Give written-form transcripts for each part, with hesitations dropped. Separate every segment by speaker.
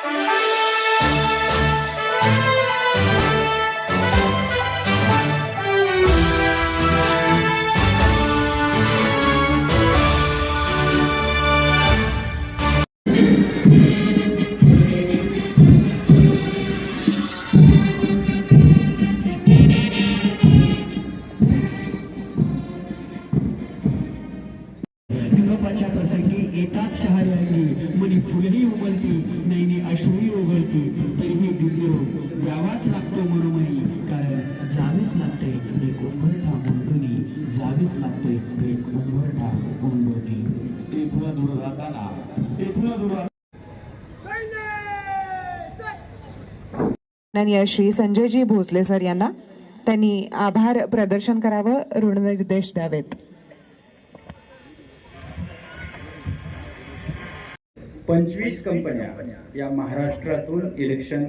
Speaker 1: विनोबाच्या प्रसंगी येतात शहारंगी मनी फुलही उमलती नैनी अश्रूही ओघळती तरीही दिव्य यावाच लागतो मनोमनी कारण जावेच लागते एक उंबरठा गुंडोनी जावेच लागते एक उंबरठा गुंडोनी तेथुला दूर राहताना तेथुला दूर
Speaker 2: श्री संजयजी भोसले सर यांना त्यांनी आभार प्रदर्शन करावं, ऋणनिर्देश द्यावेत.
Speaker 3: 25 कंपन्या या महाराष्ट्रातून इलेक्शन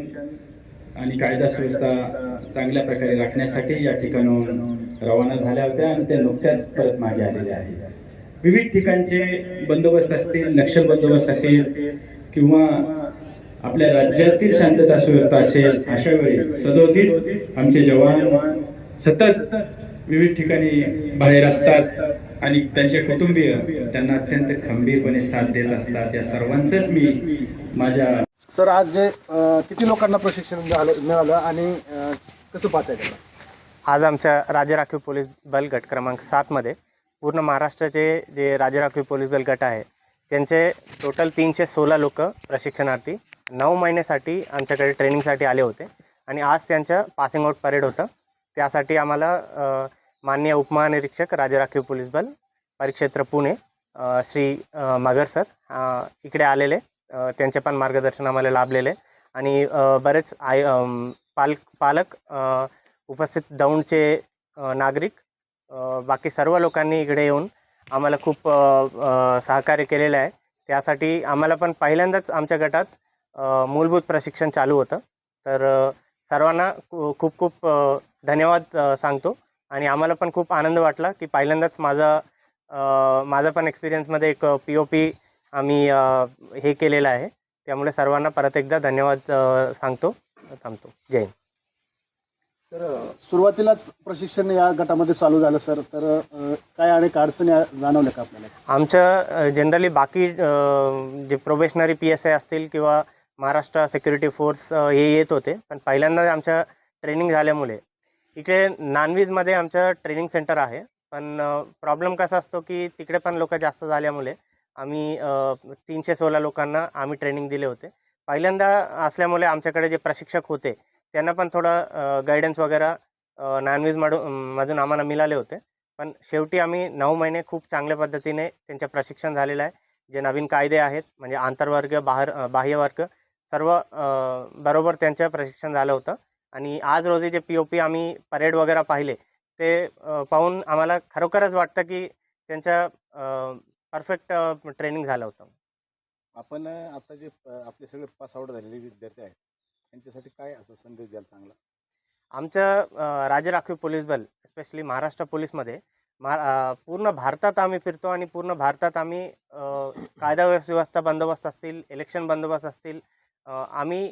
Speaker 3: आणि कायदा सुव्यवस्था चांगल्या प्रकारे राखण्यासाठी या ठिकाणून रवाना झाल्या होत्या आणि त्या नुकत्याच परत मागे आलेल्या आहेत. विविध ठिकाणचे बंदोबस्त असतील, नक्षल बंदोबस्त असेल किंवा आपल्या राज्यातील शांतता सुव्यवस्था असेल, अशा वेळी सदोदित आमचे जवान सतत विविध ठिकाणी बाहेर असतात आणि त्यांचे कुटुंबीय त्यांना अत्यंत खंबीरपणे साथ देत असतात. या सर्वांचंच मी माझ्या
Speaker 4: सर आज जे किती लोकांना प्रशिक्षण मिळालं आणि कसं पाहताय त्याला?
Speaker 5: आज आमच्या राज्य राखीव पोलीस बल गट क्रमांक 7 मध्ये पूर्ण महाराष्ट्राचे जे राज्य राखीव पोलीस बल गट आहे त्यांचे टोटल 316 लोक प्रशिक्षणार्थी 9 महिन्यासाठी आमच्याकडे ट्रेनिंगसाठी आले होते आणि आज त्यांचं पासिंग आउट परेड होतं. त्यासाठी आम्हाला माननीय उपमहानिरीक्षक राज्य राखीव पोलीस बल परिक्षेत्र पुणे श्री मगर सर इकडे आलेले, त्यांचे पण मार्गदर्शन आम्हाला लाभलेले आणि बरेच पालक उपस्थित दौंडचे नागरिक बाकी सर्व लोकांनी इकडे येऊन आम्हाला खूप सहकार्य केलेलं आहे. त्यासाठी आम्हाला पण पहिल्यांदाच आमच्या गटात मूलभूत प्रशिक्षण चालू होतं. तर सर्वांना खूप खूप धन्यवाद सांगतो आणि आम्हाला पण खूप आनंद वाटला की पहिल्यांदाच माझा पण एक्सपिरियन्समध्ये एक POP आम्ही हे केलेलं आहे. त्यामुळे सर्वांना परत एकदा धन्यवाद सांगतो, थांबतो. जय हिंद.
Speaker 4: सर सुरुवातीलाच प्रशिक्षण या गटामध्ये चालू झालं सर, तर काय अनेक अडचणी जाणवल्या का आपल्याला?
Speaker 5: आमच्या जनरली बाकी जे प्रोबेशनरी PSI असतील किंवा महाराष्ट्र सिक्युरिटी फोर्स हे येत होते, पण पहिल्यांदा आमच्या ट्रेनिंग झाल्यामुळे इकडे नानवीजमध्ये आमचं ट्रेनिंग सेंटर आहे, पण प्रॉब्लेम कसा असतो की तिकडे पण लोक जास्त झाल्यामुळे आम्ही 316 लोकांना आम्ही ट्रेनिंग दिले होते. पहिल्यांदा असल्यामुळे आमच्याकडे जे प्रशिक्षक होते त्यांना पण थोडं गायडन्स वगैरे मधून आम्हाला मिळाले होते. पण शेवटी आम्ही 9 महिने खूप चांगल्या पद्धतीने त्यांचं प्रशिक्षण झालेलं आहे. जे नवीन कायदे आहेत म्हणजे आंतरवर्ग बाह्यवर्ग सर्व बरोबर त्यांचं प्रशिक्षण झालं होतं आणि आज रोजी जे POP आम्ही परेड वगैरे पाहिले ते पाहून आम्हाला खरोखरच वाटतं की त्यांचं परफेक्ट ट्रेनिंग झालं होतं.
Speaker 4: आपण आता जे आपले सगळे पास आउट झालेले विद्यार्थी आहेत त्यांच्यासाठी काय असं संदेश द्याल चांगला?
Speaker 5: आमचं राज्य राखीव पोलीस बल स्पेशली महाराष्ट्र पोलीसमध्ये पूर्ण भारतात आम्ही फिरतो आणि पूर्ण भारतात आम्ही कायदा व्यवस्था बंदोबस्त असतील, इलेक्शन बंदोबस्त असतील, आम्ही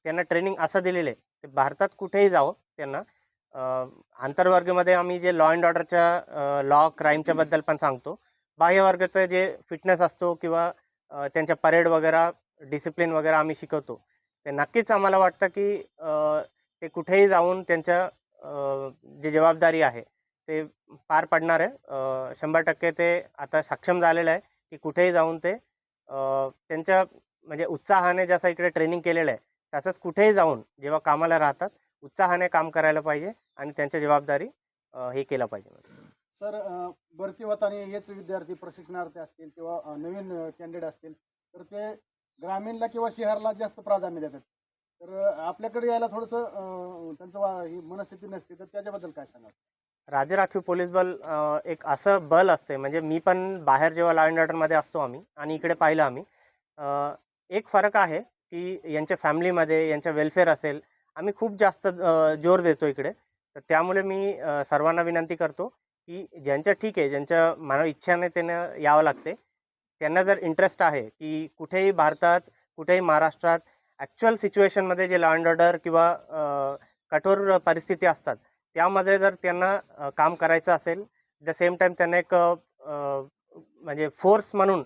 Speaker 5: त्यांना ट्रेनिंग असं दिलेलं आहे की भारतात कुठेही जावं त्यांना. आंतरवर्गमध्ये आम्ही जे लॉ अँड ऑर्डरच्या लॉ क्राईमच्याबद्दल पण सांगतो. बाह्यवर्गाचं जे फिटनेस असतो किंवा त्यांच्या परेड वगैरे डिसिप्लिन वगैरे आम्ही शिकवतो. ते नक्कीच आम्हाला वाटतं की ते कुठेही जाऊन त्यांच्या जी जबाबदारी आहे ते पार पाडणार आहे. 100% ते आता सक्षम झालेलं आहे की कुठेही जाऊन ते त्यांच्या म्हणजे उत्साहाने जसं इकडे ट्रेनिंग केलेलं आहे तसंच कुठेही जाऊन जेव्हा कामाला राहतात उत्साहाने काम करायला पाहिजे आणि त्यांची जबाबदारी हे केलं पाहिजे.
Speaker 4: सर भरती होताना हेच विद्यार्थी प्रशिक्षणार्थी असतील किंवा नवीन कॅन्डिडेट असतील तर ते ग्रामीणला किंवा शहराला जास्त प्राधान्य देतात, तर आपल्याकडे यायला थोडंसं त्यांचं ही मनस्थिती नसते, तर त्याच्याबद्दल काय सांगाल?
Speaker 5: राज्य राखीव पोलीस बल एक असं बल असते, म्हणजे मी पण बाहेर जेव्हा लॉ अँड ऑर्डरमध्ये असतो आम्ही आणि इकडे पाहिलं आम्ही एक फरक आहे की यांच्या फॅमिलीमध्ये यांच्या वेलफेअर असेल आम्ही खूप जास्त जोर देतो इकडे. तर त्यामुळे मी सर्वांना विनंती करतो की ज्यांच्या ठीक आहे ज्यांच्या मानव इच्छाने त्यांना यावं लागते, त्यांना जर इंटरेस्ट आहे की कुठेही भारतात कुठेही महाराष्ट्रात ॲक्च्युअल सिच्युएशनमध्ये जे लॉ अँड ऑर्डर किंवा कठोर परिस्थिती असतात त्यामध्ये जर त्यांना काम करायचं असेल, द सेम टाईम त्यांना एक म्हणजे फोर्स म्हणून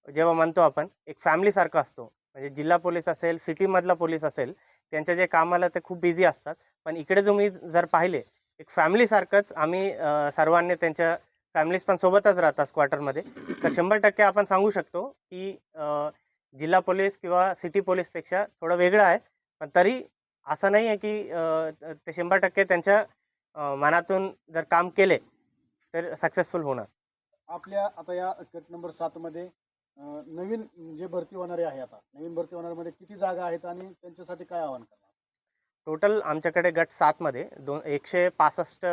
Speaker 5: जेव्हा म्हणतो आपण, एक फॅमिलीसारखं असतो. म्हणजे जिल्हा पोलीस असेल, सिटीमधला पोलीस असेल, त्यांच्या जे कामाला ते खूप बिझी असतात. पण इकडे तुम्ही जर पाहिले, एक फॅमिलीसारखंच आम्ही सर्वांनी त्यांच्या फॅमिलीज पण सोबतच राहतात क्वार्टरमध्ये. तर 100% आपण सांगू शकतो की जिल्हा पोलीस किंवा सिटी पोलीसपेक्षा थोडं वेगळं आहे. पण तरी असं नाही आहे की ते 100% त्यांच्या मनातून जर काम केले तर सक्सेसफुल होणार.
Speaker 4: आपल्या आता या गट नंबर 7 मध्ये नवीन जे भरती होणारे आहे, आता नवीन भरती होणाऱ्यामध्ये किती जागा आहेत आणि त्यांच्यासाठी काय आव्हान करणार?
Speaker 5: टोटल आमच्याकडे गट 7मध्ये 165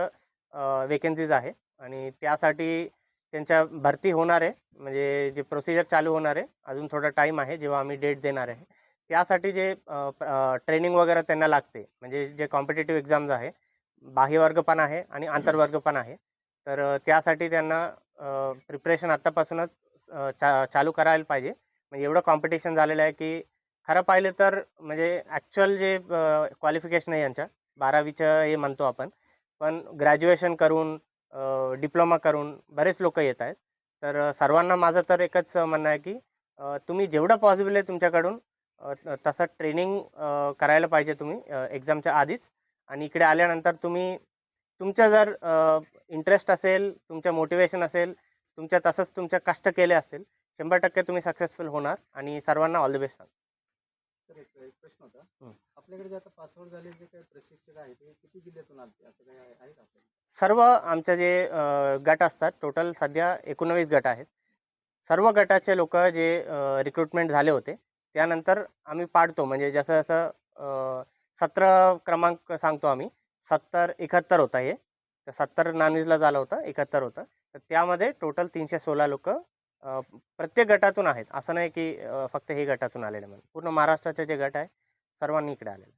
Speaker 5: वेकेन्सीज आहे आणि त्यासाठी त्यांच्या भरती होणार आहे. म्हणजे जे प्रोसिजर चालू होणार आहे, अजून थोडा टाईम आहे जेव्हा आम्ही डेट देणार आहे. त्यासाठी जे ट्रेनिंग वगैरे त्यांना लागते, म्हणजे जे कॉम्पिटिटिव्ह एक्झाम्स आहे, बाह्यवर्ग पण आहे आणि आंतरवर्ग पण आहे. तर त्यासाठी त्यांना प्रिपरेशन आत्तापासूनच चालू करायला पाहिजे. म्हणजे एवढं कॉम्पिटिशन झालेलं आहे की खरं पाहिलं तर म्हणजे ॲक्च्युअल जे क्वालिफिकेशन आहे यांच्या 12वीचं हे म्हणतो आपण, पण ग्रॅज्युएशन करून डिप्लोमा करून बरेच लोक येत आहेत. तर सर्वांना माझं तर एकच म्हणणं आहे की तुम्ही जेवढं पॉसिबल आहे तुमच्याकडून तसं ट्रेनिंग करायला पाहिजे तुम्ही एक्झामच्या आधीच. आणि इकडे आल्यानंतर तुम्ही तुमच्या जर इंटरेस्ट असेल, तुमचं मोटिवेशन असेल, तुमच्या तसंच तुमच्या कष्ट केले असतील, 100% तुम्ही सक्सेसफुल होणार. आणि सर्वांना ऑल द बेस्ट सांग.
Speaker 6: सर, एक प्रश्न होता. आपल्याकडे जे आता पासवर्ड झालेले जे काही प्रशिक्षक आहेत ते किती जिल्ह्यातून आले असं काही आहे का आपल्याकडे?
Speaker 5: सर्व आमचे जे गट असतात, टोटल सध्या 19 गट आहेत. सर्व गटाचे लोक जे रिक्रुटमेंट झाले होते त्यानंतर आम्ही पाडतो. म्हणजे जसं जसं 17 क्रमांक सांगतो आम्ही, 71 होता हे. तर 70 नॉनव्हेजला झालं होतं, 71 होतं. तर त्यामध्ये टोटल 316 लोक प्रत्येक गटातून आहेत. असं नाही की फक्त हे गटातून आलेले. म्हणून पूर्ण महाराष्ट्राचे जे गट आहे सर्वांनी इकडे आलेले.